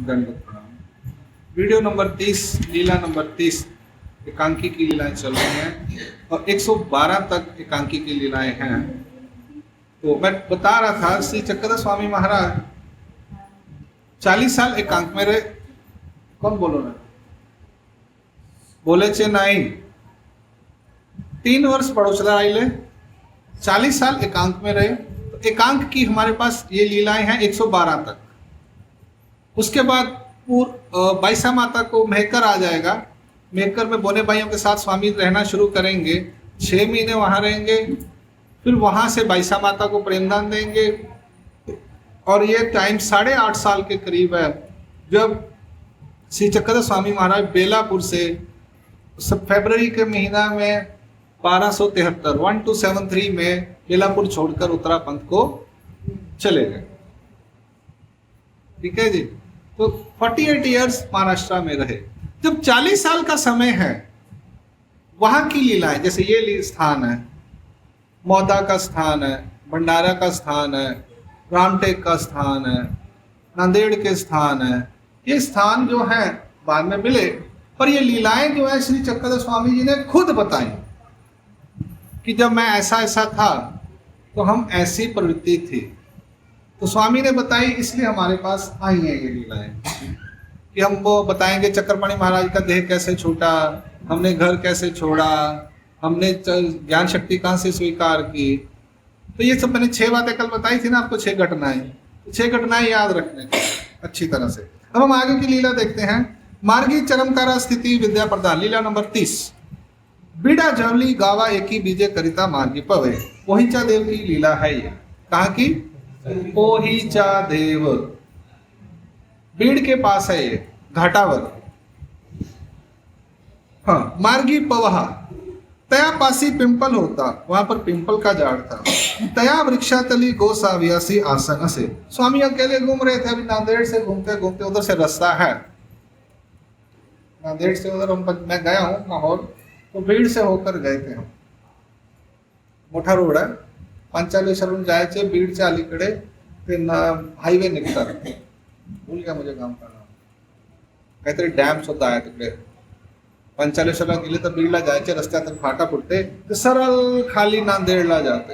दंडवत प्रणाम। Video number 30, लीला number 30 एकांकी की लीलाएं चल रही हैं और 112 तक एकांकी की लीलाएं हैं। तो मैं बता रहा था श्री चक्रधर स्वामी महाराज 40 साल एकांक में रहे। कौन बोलो ना बोले चे नहीं, 3 वर्ष बड़ोचरा आइले, 40 साल एकांक में रहे। तो एकांक की हमारे पास ये लीलाएं हैं 112 तक। उसके बाद बाईसा माता को मेहकर आ जाएगा। मेहकर में बोने भाइयों के साथ स्वामी रहना शुरू करेंगे, 6 महीने वहां रहेंगे, फिर वहां से बाईसा माता को प्रेमदान देंगे। और ये टाइम 8.5 साल के करीब है जब श्री चक्रधर स्वामी महाराज बेलापुर से फरवरी के महीना में 1273 में बेलापुर छोड़कर उत्तरापंथ को चले गए। ठीक है जी। तो 48 ईयर्स महाराष्ट्र में रहे। जब 40 साल का समय है, वहां की लीलाएं, जैसे ये स्थान है, मौदा का स्थान है, भंडारा का स्थान है, रामटेक का स्थान है, नांदेड़ के स्थान है, ये स्थान जो है बाद में मिले, पर ये लीलाएं जो है श्री चक्रधर स्वामी जी ने खुद बताई कि जब मैं ऐसा ऐसा था तो हम ऐसी प्रवृत्ति थी। तो स्वामी ने बताई, इसलिए हमारे पास आई है ये लीलाएं कि हम वो बताएंगे चक्रपाणी महाराज का देह कैसे छूटा, हमने घर कैसे छोड़ा, हमने ज्ञान शक्ति कहाँ से स्वीकार की। तो ये सब मैंने 6 बातें कल बताई थी ना आपको, 6 घटनाएं। 6 घटनाएं याद रखने अच्छी तरह से। अब हम आगे की लीला देखते हैं। मार्गी चरमकारा स्थिति विद्या प्रदान, लीला नंबर 30। बीड़ा जवली गावा एकी बीजे करिता मार्गी पवे, पोहिचा देव की लीला है ये। कहाँ की? पोहिचा देव, बीड़ के पास है ये, घाटावर। हाँ, मार्गी पवहा, तया पासी पिंपल होता, वहां पर पिंपल का झाड़ था। तया वृक्षातली गोसावियासी आसन से, स्वामी अकेले घूम रहे थे। अभी नांदेड़ से घूमते घूमते उधर से रास्ता है, नांदेड़ से उधर मैं गया हूँ माहौल, तो भीड़ से होकर गए थे हम। मोटा रोड है, पंचालेश्वरून जायचे, बीडच्या अलीकडे ते हायवे निघतात, भूल गया मुझे गाव का नाम, काहीतरी डॅम सुद्धा आहे तिकडे। पंचालेश्वरला गेले तर बीडला जायचे, रस्त्यातून फाटा फुटते तर सरळ खाली नांदेडला जाते।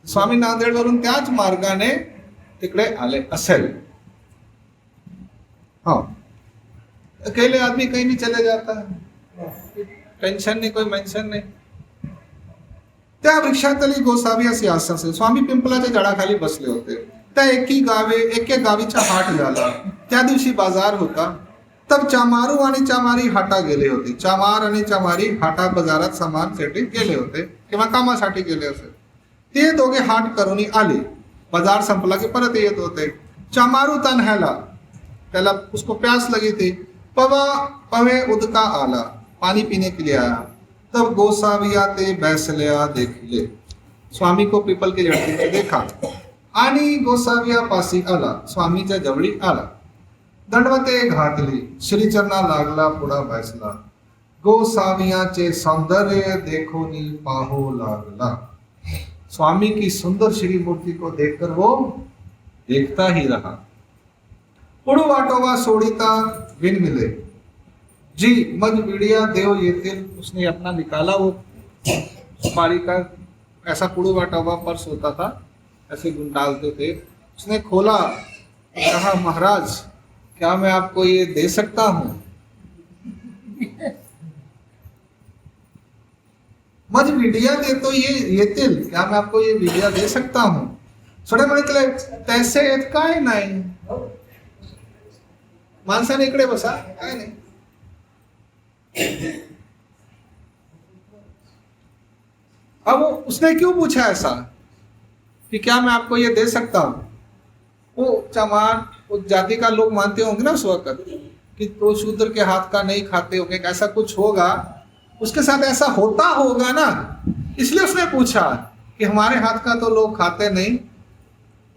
स्वामी नांदेडवरून त्याच मार्गाने तिकडे आले असेल। हाँ, अकेले आदमी कहीं भी चले जाता है, टेंशन नहीं, कोई मेंशन नहीं। त्या वृक्षातली गोसावी आसन से, स्वामी पिंपलाच्या झाडाखाली बसले होते। त्या एके गावीचा हाट झाला, त्या दिवशी बाजार होता। तब चामारू आणि चामारी हाटा गेले होते। चामार आणि चामारी हाटा बाजारात सामानासाठी गेले होते किंवा कामासाठी गेले असेल। ते दोघे हाट करून आले, बाजार संपला की परत येत होते। चामारू तन्हायला, त्याला उसको प्यास लगी थी। पवे उदका आला, पानी पीने के लिए आया। तब गोसाविया ते बैसल्या देखिले, स्वामी को पीपल के लड़के से देखा आणि गोसाविया पासी आला, स्वामीच्या जवळी आला। दंडवते घातली, श्रीचरणा लागला, पुढा बैसला। गोसावियाचे सौंदर्य देखोनी पाहो लागला, स्वामी की सुंदर श्री मूर्ति को देखकर वो देखता ही रहा। पुढू वाटोवा सोडिता बिन मिले, जी मज बीड़िया देव येतील, उसने अपना निकाला वो सुपारी का, ऐसा पुड़ू वाटोवा पर्स होता था, ऐसे गुण डालते थे। उसने खोला, कहा महाराज क्या मैं आपको ये दे सकता हूं? मज विडिया दे तो ये येतील, क्या मैं आपको ये विडिया दे सकता हूं? सोडे म्हटले तैसे येत काय नाही, माणसाने इकडे बसा, काय नाही। अब उसने क्यों पूछा ऐसा कि क्या मैं आपको ये दे सकता हूं? वो चमार उस जाति का लोग मानते होंगे ना उस वक्त कि तो शूद्र के हाथ का नहीं खाते होंगे, ऐसा कुछ होगा, उसके साथ ऐसा होता होगा ना, इसलिए उसने पूछा कि हमारे हाथ का तो लोग खाते नहीं,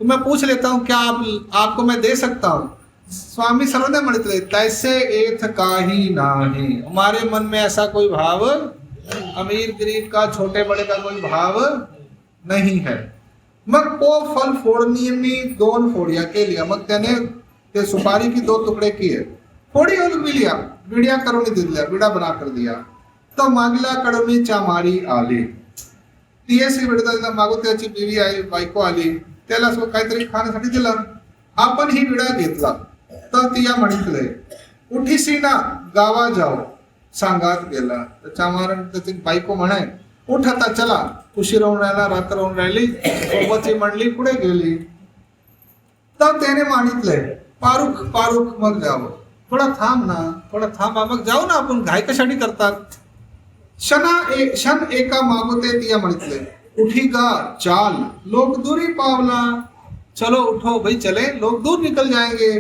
तो मैं पूछ लेता हूं क्या आपको मैं दे सकता हूं? स्वामी सर्वदय मणित तैसे एथ काही नाही, हमारे मन में ऐसा कोई भाव, अमीर गरीब का, छोटे बड़े का कोई भाव नहीं है। मग तो फल फोडणी मी 2 फोड्या केल्या, मग त्याने ते सुपारी की 2 तुकडे किए, थोडी हलविल्या, विड्या करून दिल्या, विडा बना कर दिया. तर मागल्याकडून चामारी आली. ती अशी विडा मागून त्याची बीवी आली, बायको आली, त्याला काहीतरी खाण्यासाठी दिलं. आपण ही विडा घेतला. तर तिया म्हणितले, उठीसी ना गावा जाओ, सांगात गेला. तर चामार त्याची बायको म्हणाय, उठ आता चला, उशीर होऊन राहिला, रात्र होऊन राहिली, सोबतची मंडळी पुढे गेली. तर त्याने मागितले, पारुख पारुख मग जावं, थोडा थांब ना, थोडा थांबा, मग जाऊ ना आपण, घाई कशासाठी करतात. क्षण एका मागोते तिया म्हटले, उठी गा चाल, लोग दूरी पावला. चलो उठो भाई, चले, लोग दूर निकल जाएंगे.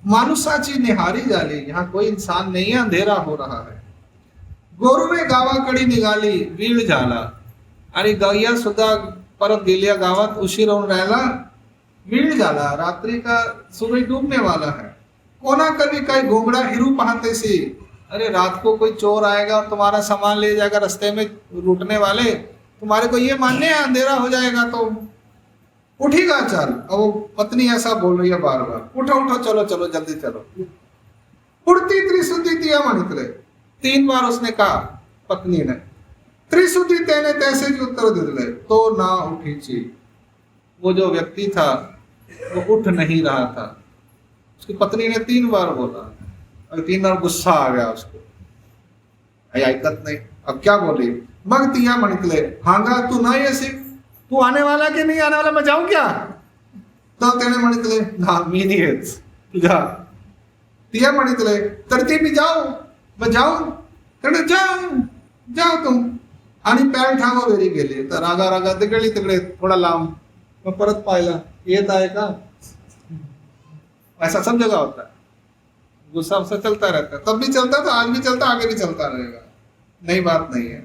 मानुसाची निहारी झाली, यहाँ कोई इंसान नहीं है, अंधेरा हो रहा है. गोरुने गावाकडे निघाली, वेळ झाला. आणि गैया सुद्धा परत गेल्या गावात, उशीर होऊन राहिला, वेळ झाला, रात्रि का सूरज डूबने वाला है. कोना कभी कई घोंगड़ा हिरू पहाते सी, अरे रात को कोई चोर आएगा और तुम्हारा सामान ले जाएगा, रास्ते में लूटने वाले, तुम्हारे को ये मानने हैं अंधेरा हो जाएगा तो उठेगा चल. और वो पत्नी ऐसा बोल रही है बार बार, उठो उठो, चलो चलो जल्दी चलो. उड़ती त्रिशुद्धि दिया मानितले, 3 बार उसने कहा पत्नी ने. त्रिशुद्धि तेने तैसे जी उत्तर दिले, तो ना उठीची. वो जो व्यक्ति था वो उठ नहीं रहा था. उसकी पत्नी ने 3 बार बोला, और 3 बार गुस्सा आ गया उसको, ऐकत नहीं. अब क्या बोली, मग तिया म्हटले, हांगा तू नाही असे, तू आने वाला की नहीं आने वाला, मैं जाऊं क्या. तर त्याने म्हटले, ना मी नाही येत, तुझा. तिया म्हटले, तर ती मी जाऊ, मैं जाऊ, तर जाऊ जाऊ तुम. आणि पॅल ठावा वेरी गेली. तर रागा रागा तिकडे तिकडे थोडा लांब, मग परत पाहिला, येत आहे का. ऐसा सब जगह होता है, गुस्सा उससे चलता रहता है, तब भी चलता था, आज भी चलता, आगे भी चलता रहेगा, नई बात नहीं है.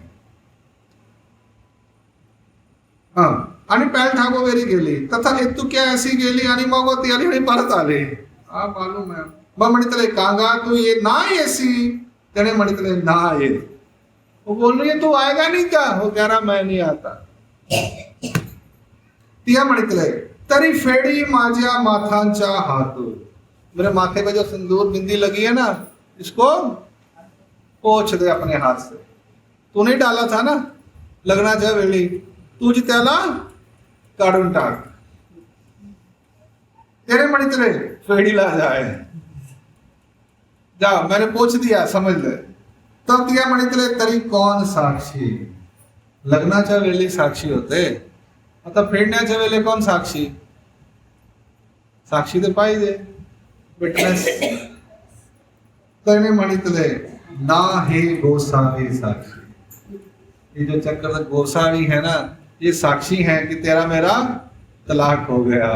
हाँ, आणि पॅल ठाको वेरी गेली. तथा तू क्या ऐसी गेली, आणि मग ती आली आणि परत आली. हा मालूम है. मग म्हणितले, कांगा तू ये ना ऐसी. त्याने म्हणितले, ना ये. वो बोल रही है तू आएगा नहीं क्या, वो कह रहा मैं नहीं आता. तिया म्हणितले, तरी फेडी माझ्या माथांच्या हात. मेरे माथे पे जो सिंदूर बिंदी लगी है ना, इसको पोछ दे अपने हाथ से. तूने डाला था ना लग्नाच्या वेळी, तुझ त्याला काढून टाक. तेरे म्हणितले, फेडीला जाए, जा, मैंने पोछ दिया, समझ ले. तर तिया म्हणितले, तरी कोण साक्षी. लग्नाच्या वेळी साक्षी होते, आता फेडण्याच्या वेळी कोण साक्षी. साक्षी तर पाहिजे, विटनेस. त्याने म्हणितले, ना हे गोसावी साक्षी. ये जो चक्कर गोसावी है ना, ये साक्षी है कि तेरा मेरा तलाक हो गया.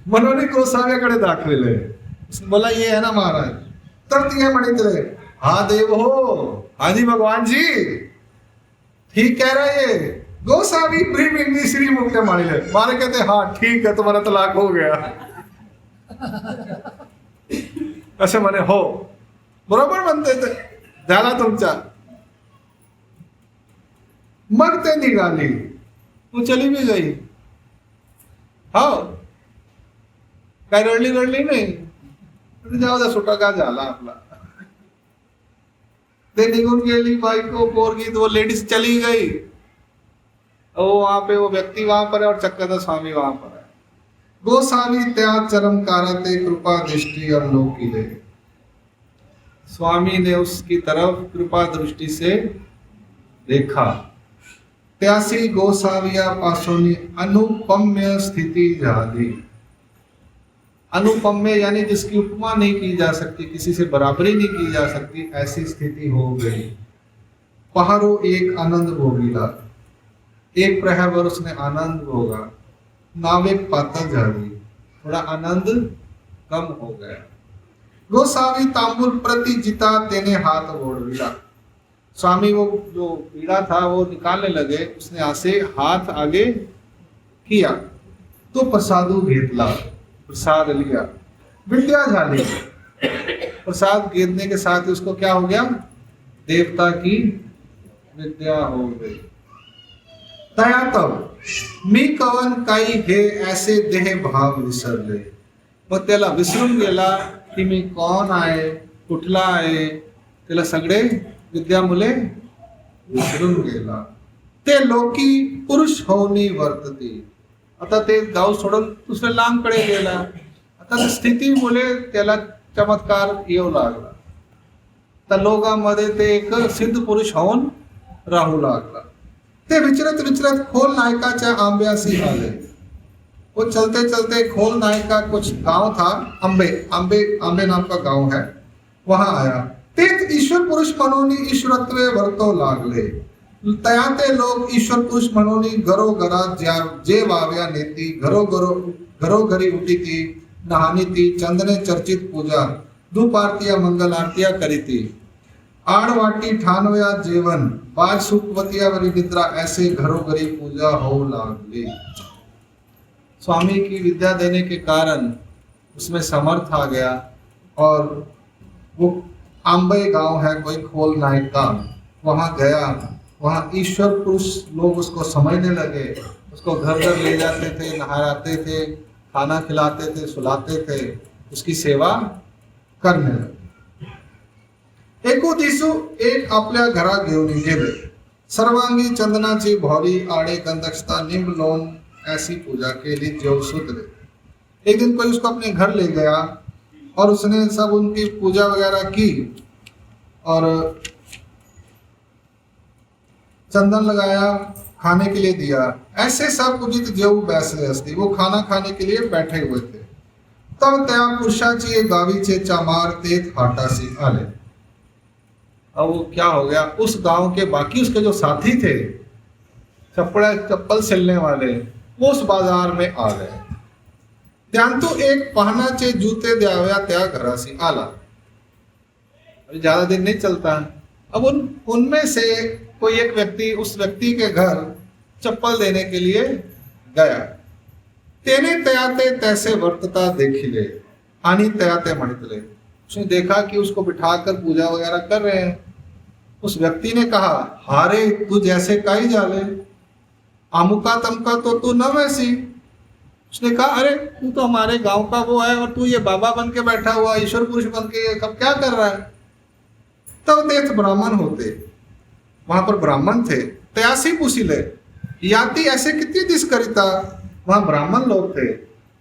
म्हणून गोसाव्याकडे दाखविले. बोला ये है ना महाराज. तर तिने म्हणितले, हा देव हो, हाँ जी भगवान जी, ठीक कह रहे ये. गोसावी प्रेमी श्री मुक्त मानिले. मारे कहते, हाँ ठीक है, तुम्हारा तलाक हो गया. असे म्हणे, हो बरोबर म्हणते ते, झाला तुमचा. मग ते निघाली, तू चली भी गई. हो, काय रडली नाही, जाऊ द्या, सुटका झाला आपला. ते निघून गेली बायको पोरगी, तो लेडीज चली गई. वो वहां पे वो व्यक्ति वहां पर है और चक्कर स्वामी वहां पर है. गोसावी त्या चरमकाराते कृपा दृष्टि अवलोकिले. स्वामी ने उसकी तरफ कृपा दृष्टि से देखा. त्यासी गोसाविया पासोनी अनुपम्य स्थिति झाली. अनुपम्य यानी जिसकी उपमा नहीं की जा सकती, किसी से बराबरी नहीं की जा सकती, ऐसी स्थिति हो गई. पहाड़ो एक आनंद भोगीला. एक प्रहर भर उसने आनंद भोगा. नाविक पातळ झाली, थोड़ा आनंद कम हो गया. गोसावी तांबूल प्रति जिता तेने हाथ ओढ़विला. स्वामी वो जो पीड़ा था वो निकालने लगे, उसने ऐसे हाथ आगे किया तो प्रसादू घेतला. प्रसाद लिया, विद्या झाली. प्रसाद गिरने के साथ उसको क्या हो गया, देवता की विद्या हो गई. तया तब मी कवन काही हे ऐसे देह भाव विसरले. मग त्याला विसरून गेला की मी कोण आहे, कुठला आहे, त्याला सगळे विद्या मुले विसरून गेला. ते लोकी पुरुष होऊनी वर्तती. आता ते गाव सोडून दुसऱ्या लांबकडे गेला. आता त्या स्थितीमुळे त्याला चमत्कार येऊ लागला. त्या लोकांमध्ये ते एक सिद्ध पुरुष होऊन राहू लागला. ते विचरत विचरत खोल नायकाच्या आंब्यासी आले. वो चलते चलते खोल नायका कुछ गांव था, आंबे नाम का गांव है, वहां आया. तेच ईश्वर पुरुष म्हणून ईश्वरत्वे वर्तो लागले. तया ते लोक ईश्वर पुरुष म्हणून घरोघरात जे वाव्या नेती, घरोघरी उठीती, नहानीती, चंदने चर्चित पूजा, धूप आरतिया मंगल आरतिया करीती, आड़वाटी ठानवया जेवन, बाज सुखवतिया वरी निद्रा, ऐसे घरोघरी पूजा हो लागली. स्वामी की विद्या देने के कारण उसमें समर्थ आ गया और वो आंबे गांव है कोई खोल नायक का, वहां गया. वहां ईश्वर पुरुष लोग उसको समझने लगे. उसको घर घर ले जाते थे, नहाते थे, खाना खिलाते थे, सुलाते थे, उसकी सेवा करने लगे. एको दिसू एक आपल्या घरात घेऊन गेले. सर्वांगी चंदनाची भौरी, आड़े गंधकता, निंब लोन ऐसी पूजा के लिए जो सूत्र. एक दिन कोई उसको अपने घर ले गया और उसने सब उनकी पूजा वगैरह की और चंदन लगाया, खाने के लिए दिया. ऐसे सब उचित जेव बैसले असती. वो खाना खाने के लिए बैठे हुए थे. तब त्या पुरुषाची गावीचे चामार तेत हाटासी आले. अब वो क्या हो गया, उस गांव के बाकी उसके जो साथी थे चप्पल सिलने वाले, वो उस बाजार में आ गए. त्यांतु एक पहनाचे जूते द्याव्या त्या घरासी आला. अभी ज्यादा दिन नहीं चलता. अब उनमें से कोई एक व्यक्ति उस व्यक्ति के घर चप्पल देने के लिए गया. तेने तयाते तैसे वर्तता देखिले आणि तयाते म्हणितले. उसने देखा कि उसको बिठाकर पूजा वगैरह कर रहे हैं. उस व्यक्ति ने कहा, हारे तू जैसे काई जाले, अमुका तमका तो तू न वैसी. उसने कहा, अरे तू तो हमारे गांव का वो है और तू ये बाबा बन के बैठा हुआ, ईश्वर पुरुष बन के ये कब क्या कर रहा है. तब देख ब्राह्मण होते, वहां पर ब्राह्मण थे. तयासी पूछिले याति ऐसे कितनी दिस करिता. वहां ब्राह्मण लोग थे.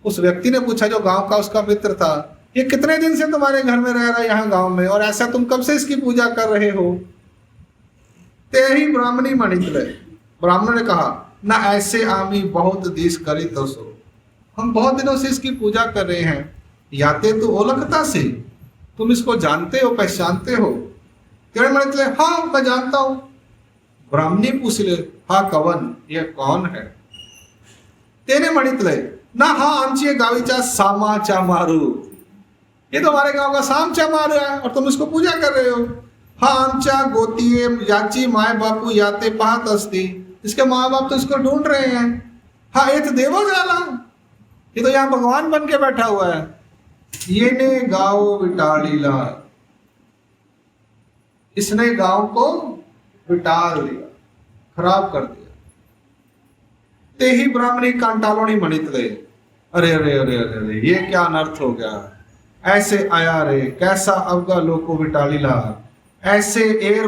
उस व्यक्ति ने पूछा जो गांव का उसका मित्र था, ये कितने दिन से तुम्हारे घर में रह रहा है यहाँ गांव में, और ऐसा तुम कब से इसकी पूजा कर रहे हो. ते ही ब्राह्मणी मणितले. ब्राह्मण ने कहा, ना ऐसे आमी बहुत दिस करी तो सो. हम बहुत दिनों से इसकी पूजा कर रहे हैं. याते तो ओलखता से, तुम इसको जानते हो, पहचानते हो. तेरे मणितले, हाँ मैं जानता हूं. ब्राह्मणी पूछले, हाँ कवन, ये कौन है. तेने मणितले, ना हाँ आमची गावीचा सामाचा मारू. ये तो हमारे गांव का सामचा मारू है और तुम इसको पूजा कर रहे हो. हाँ आमच्या गोतीये याची माय बापू याते पाहत असती. इसके माँ बाप तो इसको ढूंढ रहे हैं. हाँ ये तो देवो जाला, ये तो यहाँ भगवान बन के बैठा हुआ है. ये ने गाँव बिटाड़ीला, इसने गांव को बिटाल दिया, खराब कर दिया. ते ही ब्राह्मणी कांटालोनी मणितले. अरे अरे अरे अरे अरे ये क्या अनर्थ हो गया. ऐसे आया रे कैसा अवगा लोको बिटालीला. ऐसे एर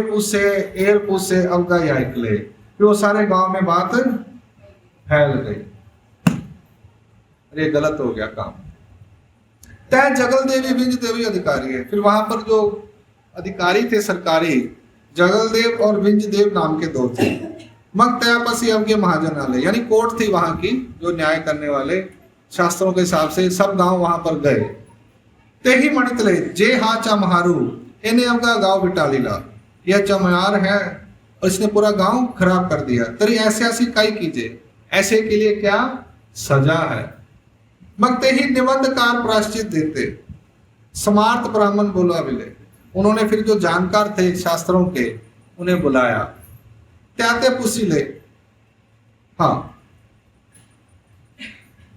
पूसे अवगा याइकले. फिर वो सारे गांव में बात फैल गई. अरे गलत हो गया काम. तय जगल देवी विंज देवी अधिकारी है. फिर वहां पर जो अधिकारी थे सरकारी, जगलदेव और विंजदेव नाम के दो थे. मग तयापसी अवगे महाजन आले, यानी कोर्ट थी वहां की, जो न्याय करने वाले शास्त्रों के हिसाब से सब गांव वहां पर गए. ते ही मणितले जे हा चमहारू इन्हें अवगा गांव बिटालीला. यह चमयार है और इसने पूरा गांव खराब कर दिया. तरी ऐसे ऐसी काई कीजिए, ऐसे के लिए क्या सजा है. मग ते ही निबंधकार प्रायश्चित देते. समार्थ ब्राह्मण बोला मिले. उन्होंने फिर जो जानकार थे शास्त्रों के उन्हें बुलाया. त्याते पुसीले, हाँ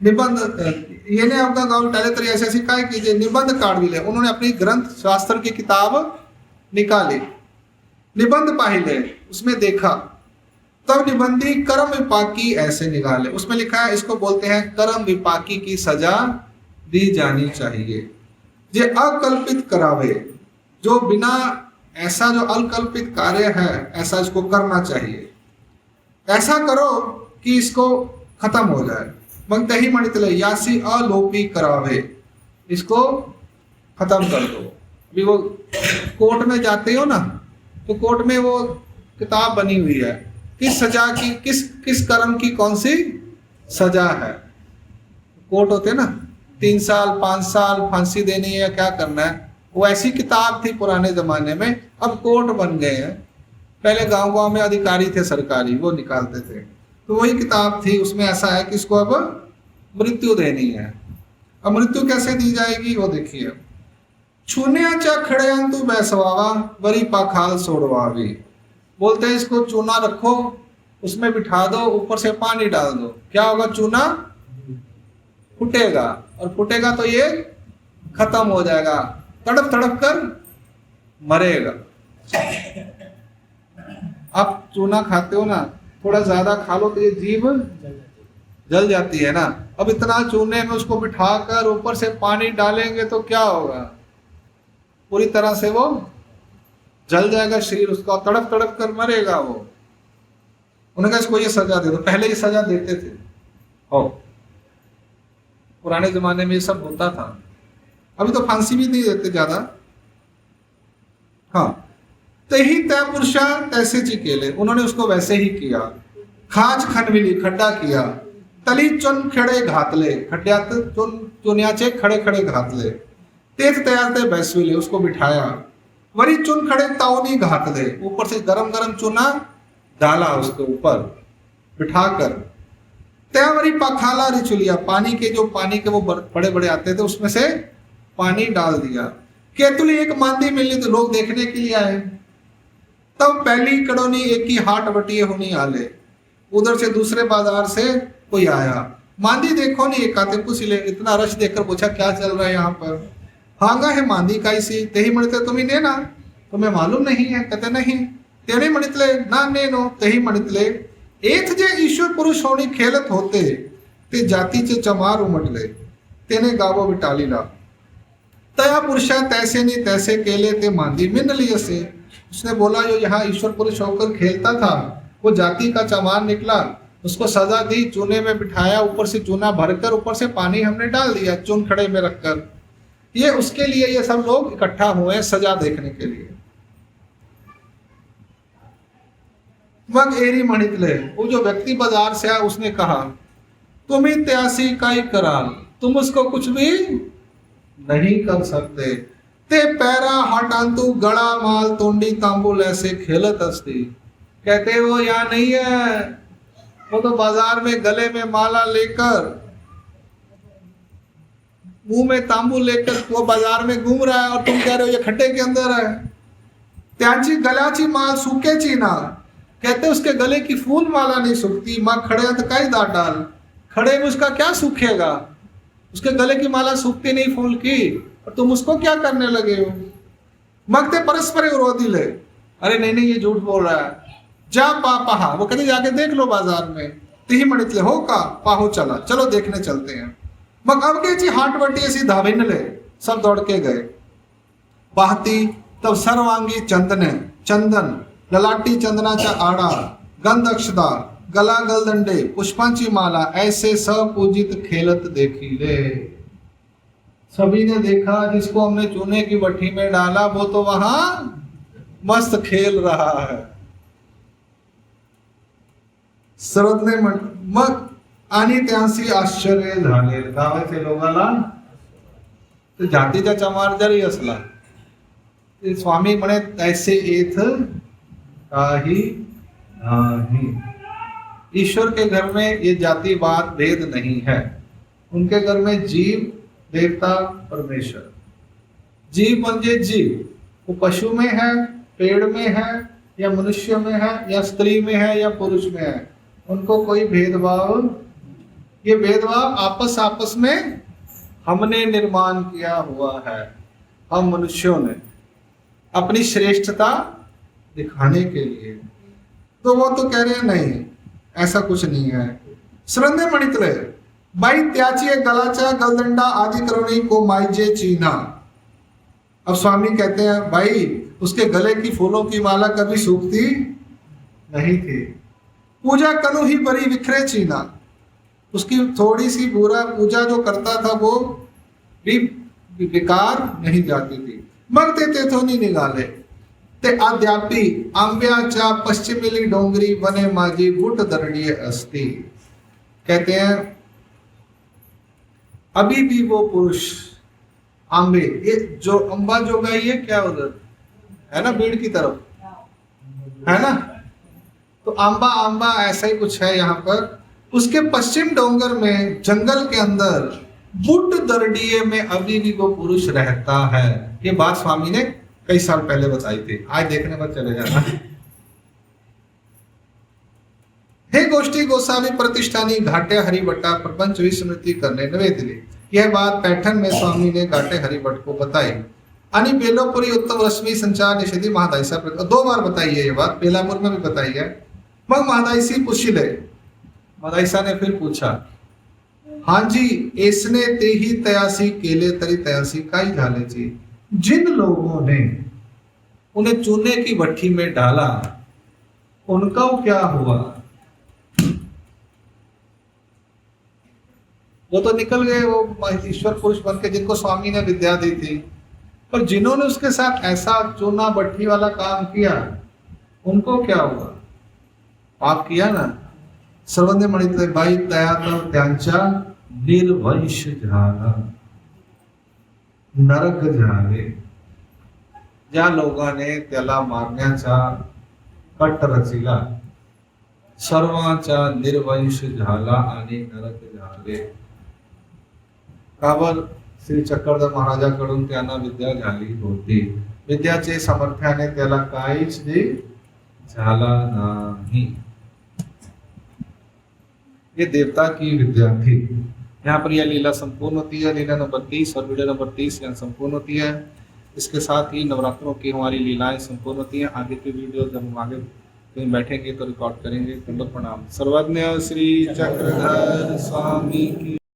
निबंध ये ने अपना गांव टाले तरी ऐसे ऐसी काय कीजिए. निबंध काट दिले. उन्होंने अपनी ग्रंथ शास्त्र की किताब निकाली, निबंध पाहिले, उसमें देखा. तब निबंधी कर्म विपाकी ऐसे निकाले। उसमें लिखा है, इसको बोलते हैं कर्म विपाकी की सजा दी जानी चाहिए। जे अकल्पित करावे, जो बिना ऐसा जो अकल्पित कार्य है ऐसा इसको करना चाहिए। ऐसा करो कि इसको खत्म हो जाए। मंगते ही मणितले यासी अलोपी करावे, इसको खत्म कर दो। अभी वो कोर्ट में जाते हो ना, तो कोर्ट में वो किताब बनी हुई है किस सजा की, किस कर्म की कौन सी सजा है। कोर्ट होते ना, 3 साल 5 साल फांसी देनी है या क्या करना है, वो ऐसी किताब थी पुराने जमाने में। अब कोर्ट बन गए हैं, पहले गांव गांव में अधिकारी थे सरकारी, वो निकालते थे। तो वही किताब थी, उसमें ऐसा है कि इसको अब मृत्यु देनी है। अब मृत्यु कैसे दी जाएगी वो देखिए। छून्याचा खड़ेयंतु बैसवावा वरी पाखाल सोड़वावी, बोलते हैं इसको चूना रखो, उसमें बिठा दो, ऊपर से पानी डाल दो, क्या होगा, चूना फूटेगा, और फूटेगा तो ये खत्म हो जाएगा, तड़प तड़प कर मरेगा। आप चूना खाते हो ना, थोड़ा ज्यादा खा लो तो ये जीभ जल जाती है ना। अब इतना चूने में उसको बिठाकर ऊपर से पानी डालेंगे तो क्या होगा, पूरी तरह से वो जल जाएगा शरीर उसका, तड़प तड़प कर मरेगा वो। उन्होंने कहा इसको ये सजा दे दो। पहले ये सजा देते थे, हो पुराने जमाने में ये सब होता था। अभी तो फांसी भी नहीं देते ज्यादा। हाँ, तही तय पुरुषा तैसे जी केले, उन्होंने उसको वैसे ही किया। खाच खनविली, खड्डा किया। तली चुन खड़े घातले, खड्ड्यात चुनियाचे खड़े खड़े घातले। तेज तैयार थे बैसविले, उसको बिठाया। वरी चुन खड़े ताउनी घातले, ऊपर से गरम गरम चूना डाला उसके ऊपर बिठाकर। त्यावरी पखाला रिचुलिया, पानी के जो पानी के वो बड़े बड़े आते थे उसमें से पानी डाल दिया। केतुली एक मांदी मिली तो लोग देखने के लिए आए। तब पहली कड़ोनी एक ही हाट बटिए होनी आले, उधर से दूसरे बाजार से कोई आया। मांदी देखो नहीं, एक आते पूछ ले, इतना रश देखकर पूछा क्या चल रहा है यहाँ पर। हांगा है मांदी काईसी, तेही मणितले तुम्हें नेना, तुम्हें मालूम नहीं है, कहते नहीं। तेने मणितले ना नेनो, तेही मणितले एथ जे ईश्वर पुरुष होनी खेलत होते, ते जाति चे चमार उमटले, तेने गावो बिटालीला। तया पुरुषा तैसे नहीं तैसे केले ते मांदी मिन लिए से। उसने बोला जो यहाँ ईश्वर पुरुष होकर खेलता था वो जाति का चमार निकला, उसको सजा दी, चूने में बिठाया, ऊपर से चूना भरकर ऊपर से पानी हमने डाल दिया चून खड़े में रखकर। ये उसके लिए ये सब लोग इकट्ठा हुए सजा देखने के लिए। मग एरी मणितले, वो जो व्यक्ति बाजार से आया उसने कहा तुम इत्यासी का ही कराल, तुम उसको कुछ भी नहीं कर सकते। ते पैरा हटांतु गड़ा माल तोंडी तांबुल ऐसे खेलत अस्ती, कहते वो यहाँ नहीं है, वो तो बाजार में गले में माला लेकर मुंह में तांबू लेकर वो बाजार में घूम रहा है और तुम कह रहे हो ये खड्डे के अंदर है। त्यांची गलाची माल सूखे ना, कहते उसके गले की फूल माला नहीं सूखती। माँ खड़े तो कई दांत डाल, खड़े में उसका क्या सूखेगा, उसके गले की माला सूखती नहीं फूल की, और तुम उसको क्या करने लगे हो। मगते परस्पर विरोधी ले, अरे नहीं नहीं ये झूठ बोल रहा है। जा पहा, वो कहते जाके देख लो बाजार में। तिही मणितले हो का पाहो, चला चलो देखने चलते हैं। मग अब के जी हाट बटी ऐसी धाविन ले, सब दौड़ के गए। बहती तब सर्वांगी चंदन ललाटी चंदनाचा आड़ा, गंध अक्षता गला गलदंडे पुष्पांची माला, ऐसे सब पूजित खेलत देखी ले। सभी ने देखा जिसको हमने चूने की भट्टी में डाला वो तो वहां मस्त खेल रहा है। सरद ने मग आणि त्यांसी आश्चर्य झाले, गावाचे लोकांना तर जातीचा चमार जरी असला ते स्वामी म्हणे ऐसे एथ काही नाही। ईश्वर के घर में ये जातिवाद भेद नहीं है। उनके घर में जीव देवता परमेश्वर, जीव म्हणजे जीव, वो पशु में है, पेड़ में है, या मनुष्य में है, या स्त्री में है, या पुरुष में है, उनको कोई भेदभाव, ये भेदभाव आपस में हमने निर्माण किया हुआ है। हम मनुष्यों ने अपनी श्रेष्ठता दिखाने के लिए। तो वो तो कह रहे हैं नहीं, ऐसा कुछ नहीं है. श्रद्धे मणितले बाई त्याची गलाचा गलदंडा आदि करुणी को माइजे चीना. अब स्वामी कहते हैं भाई उसके गले की फूलों की माला कभी सूखती नहीं थी. पूजा कनु ही बड़ी विखरे चीना. उसकी थोड़ी सी बुरा पूजा जो करता था वो भी बेकार नहीं जाती थी. मग ते तेथोनी निघाले ते अद्यापि आंब्याच्या पश्चिमेली डोंगरी वने माझी गुट दरडीय असती. कहते हैं अभी भी वो पुरुष आंबे, ये जो अंबा जो गई है क्या उधर है ना, बीड़ की तरफ है ना, तो आंबा आंबा ऐसा ही कुछ है यहाँ पर. उसके पश्चिम डोंगर में जंगल के अंदर बुट दरडीए में अभी भी वो पुरुष रहता है. ये बात स्वामी ने कई साल पहले बताई थी. आज देखने पर चले जाना. हे गोष्ठी गोसावी प्रतिष्ठानी घाटे हरिभट्टा प्रपंच विस्मृति करने नवेदली. यह बात पैठण में स्वामी ने घाटे हरिभट्ट को बताई. अनि बेलापुरी उत्तम रश्मि संचार निषेधी महादायसा 2 बार बताई है ये बात, बेलापुर में भी बताई है. मग महादायसी पूछिले, महादायसा ने फिर पूछा हाँ जी इसने ते ही तयासी केले तरी तयासी काई झालेची. जिन लोगों ने उन्हें चूने की भट्टी में डाला उनका क्या हुआ. वो तो निकल गए, वो ईश्वर पुरुष बन के जिनको स्वामी ने विद्या दी थी. पर जिन्होंने उसके साथ ऐसा चूना भट्टी वाला काम किया उनको क्या हुआ. पाप किया ना. सर्वज्ञ म्हणितले बाई तया तर त्यांच्या निर्वंश झाला, नरक झाले. ज्या लोकांनी त्याला मारण्याचा कट रचिला सर्वांचा निर्वंश झाला आणि नरक झाले. काबर श्री चक्रधर महाराजाकडून त्यांना विद्या झाली होती. विद्याचे सामर्थ्याने त्याला काहीच झाला नाही. ये देवता की विद्या थी. यहाँ पर यह लीला संपूर्ण होती है. लीला नंबर 30 और वीडियो नंबर 30 यहाँ संपूर्ण होती है. इसके साथ ही नवरात्रों की हमारी लीलाएं संपूर्ण होती हैं. आगे की वीडियो जब हम आगे कहीं बैठेंगे तो रिकॉर्ड करेंगे. प्रणाम. सर्वज्ञ श्री चक्रधर स्वामी की